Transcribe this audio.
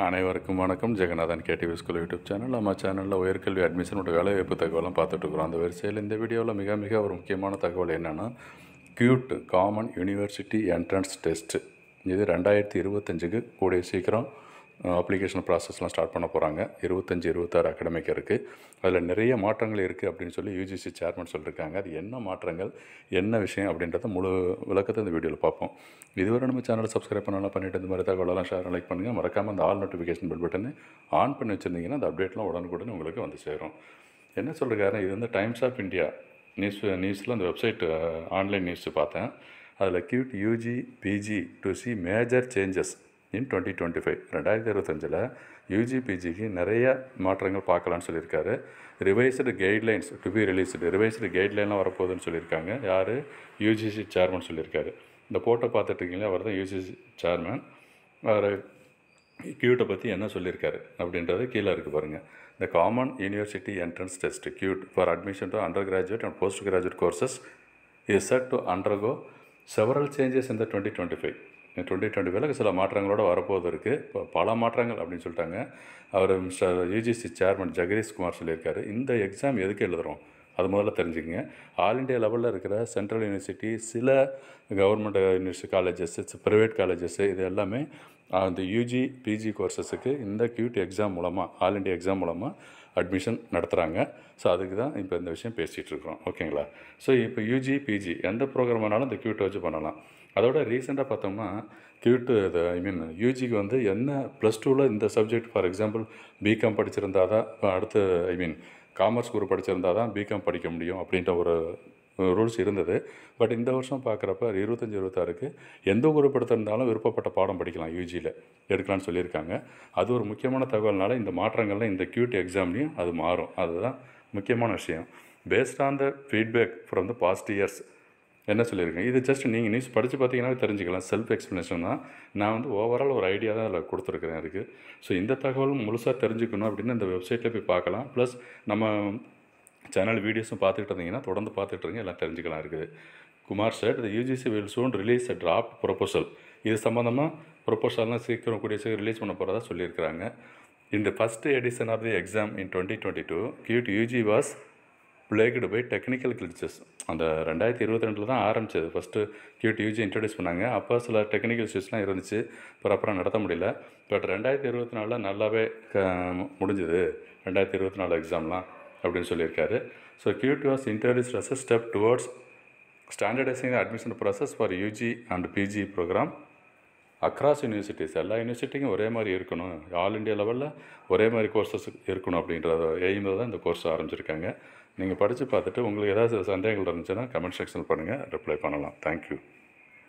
அனைவருக்கும் வணக்கம். Jagannathan KTV school YouTube channel. நம்ம சேனலில் உயர்கல்வி அட்மிஷனோட வேலைவாய்ப்பு தகவலாம் பார்த்துட்ருக்குறோம். அந்த வரிசையில் இந்த வீடியோவில் மிக ஒரு முக்கியமான தகவல் என்னென்னா, cute common university entrance test இது 2025க்கு கூடிய சீக்கிரம் அப்ளிகேஷன் ப்ராசஸ்லாம் ஸ்டார்ட் பண்ண போகிறாங்க. 25-26 அகாடமிக் இருக்குது. அதில் நிறைய மாற்றங்கள் இருக்குது அப்படின்னு சொல்லி யூஜிசி சேர்மன் சொல்லியிருக்காங்க. அது என்ன மாற்றங்கள், என்ன விஷயம் அப்படின்றத முழு விளக்கத்தை இந்த வீடியோவில் பார்ப்போம். இதுவரை நம்ம சேனலை சப்ஸ்கிரைப் பண்ணலாம் பண்ணிவிட்டு இந்த மாதிரி தகவலெல்லாம் ஷேர் லைக் பண்ணுங்கள். மறக்காமல் அந்த ஆல் நோட்டிஃபிகேஷன் பெல் பட்டனை ஆன் பண்ணி வச்சுருந்தீங்கன்னா அந்த அப்டேட்லாம் உடனுக்குடன் உங்களுக்கு வந்து சேரும். என்ன சொல்லிருக்காரு, இது வந்து டைம்ஸ் ஆஃப் இந்தியா நியூஸில் அந்த வெப்சைட் ஆன்லைன் நியூஸ் பார்த்தேன். அதில் CUET UG PG to see major changes in 2025 2025 UG பிஜிக்கு நிறைய மாற்றங்கள் பார்க்கலான்னு சொல்லியிருக்காரு. Revised guidelines to be released, revised கைட்லைன்லாம் வரப்போகுதுன்னு சொல்லியிருக்காங்க. யார்? யூஜிசி சேர்மன் சொல்லியிருக்காரு. இந்த ஃபோட்டோ பார்த்துட்ருக்கீங்களா, அவர் தான் யூஜிசி சேர்மன். அவர் கியூட்டை பற்றி என்ன சொல்லியிருக்காரு அப்படின்றது கீழே இருக்குது பாருங்கள். இந்த common university entrance test cute for admission to under graduate and post graduate courses is set to undergo several changes இந்த 2025. 2025 சில மாற்றங்களோடு வரப்போது இருக்குது. இப்போ பல மாற்றங்கள் அப்படின்னு சொல்லிட்டாங்க. அவர் mister UGC chairman Jagadish Kumar சொல்லியிருக்காரு. இந்த எக்ஸாம் எதுக்கு எழுதுகிறோம் அது முதல்ல தெரிஞ்சுக்கங்க. ஆல் இண்டியா லெவலில் இருக்கிற சென்ட்ரல் யூனிவர்சிட்டி, சில government university colleges, private colleges, இது எல்லாமே அந்த யூஜி பிஜி கோர்சஸுக்கு இந்த கியூட் எக்ஸாம் மூலமாக, ஆல் இண்டியா எக்ஸாம் மூலமாக அட்மிஷன் நடத்துகிறாங்க. ஸோ அதுக்கு தான் இப்போ இந்த விஷயம் பேசிகிட்டு இருக்கிறோம். ஓகேங்களா? ஸோ இப்போ யூஜி பிஜி எந்த ப்ரோக்ராம் வேணாலும் இந்த கியூட்டை வச்சு பண்ணலாம். அதோட ரீசெண்டாக பார்த்தோம்னா கியூட்டு இது யூஜிக்கு வந்து என்ன +2ல் இந்த சப்ஜெக்ட், ஃபார் எக்ஸாம்பிள் பிகாம் படிச்சிருந்தா தான் அடுத்து காமர்ஸ் குரூப் படிச்சிருந்தா தான் பிகாம் படிக்க முடியும் அப்படின்ற ஒரு ரூல்ஸ் இருந்தது. பட் இந்த வருஷம் பார்க்குறப்ப 25-26க்கு எந்த குரூப் எடுத்திருந்தாலும் விருப்பப்பட்ட பாடம் படிக்கலாம், யூஜியில் எடுக்கலான்னு சொல்லியிருக்காங்க. அது ஒரு முக்கியமான தகவல்னால இந்த மாற்றங்கள்லாம் இந்த கியூட் எக்ஸாம்லேயும் அது மாறும். அதுதான் முக்கியமான விஷயம். Based on the feedback from the past years என்ன சொல்லியிருக்கேன், இது ஜஸ்ட் நீங்கள் நியூஸ் படித்து பார்த்தீங்கன்னா தெரிஞ்சுக்கலாம். செல்ஃப் எக்ஸ்ப்ளனேஷன் தான். நான் வந்து ஓவரால் ஒரு ஐடியா தான் அதில் கொடுத்துருக்குறேன் அதுக்கு. ஸோ இந்த தகவலும் முழுசாக தெரிஞ்சுக்கணும் அப்படின்னு இந்த வெப்சைட்டில் போய் பார்க்கலாம். ப்ளஸ் நம்ம சேனல் வீடியோஸும் பார்த்துக்கிட்டு இருந்தீங்கன்னா தொடர்ந்து பார்த்துட்டு இருங்க, எல்லாம் தெரிஞ்சுக்கலாம் இருக்குது. Kumar said the UGC will soon release a draft proposal. இது சம்மந்தமாக ப்ரொப்போசல்லாம் சீக்கிரம் கூடிய சீக்கிரம் ரிலீஸ் பண்ண போகிறதா சொல்லியிருக்கிறாங்க. In the first edition of the exam in 2022, QUT UG was plagued by technical glitches. அந்த 2022 தான் ஆரம்பிச்சது. ஃபஸ்ட்டு கியூட் யூஜி இன்ட்ரடியூஸ் பண்ணாங்க. அப்போ சில டெக்னிக்கல் இஷ்யூஸ்லாம் இருந்துச்சு, ப்ராப்பராக நடத்த முடியல. பட் 2024 நல்லாவே முடிஞ்சுது 2024 எக்ஸாம்லாம் அப்படின்னு சொல்லியிருக்காரு. So CUET was introduced as a step towards standardising the admission process for UG and PG programme across universities. எல்லா யூனிவர்சிட்டிக்கும் ஒரே மாதிரி இருக்கணும், ஆல் இண்டியா லெவலில் ஒரே மாதிரி கோர்சஸ் இருக்கணும் அப்படின்றத எய்மில் தான் இந்த கோர்ஸ் ஆரம்பிச்சிருக்காங்க. நீங்கள் படித்து பார்த்துட்டு உங்களுக்கு ஏதாவது சந்தேகங்கள் இருந்துச்சுன்னா கமெண்ட் செக்ஷன் பண்ணுங்கள், ரிப்ளை பண்ணலாம். தேங்க்யூ.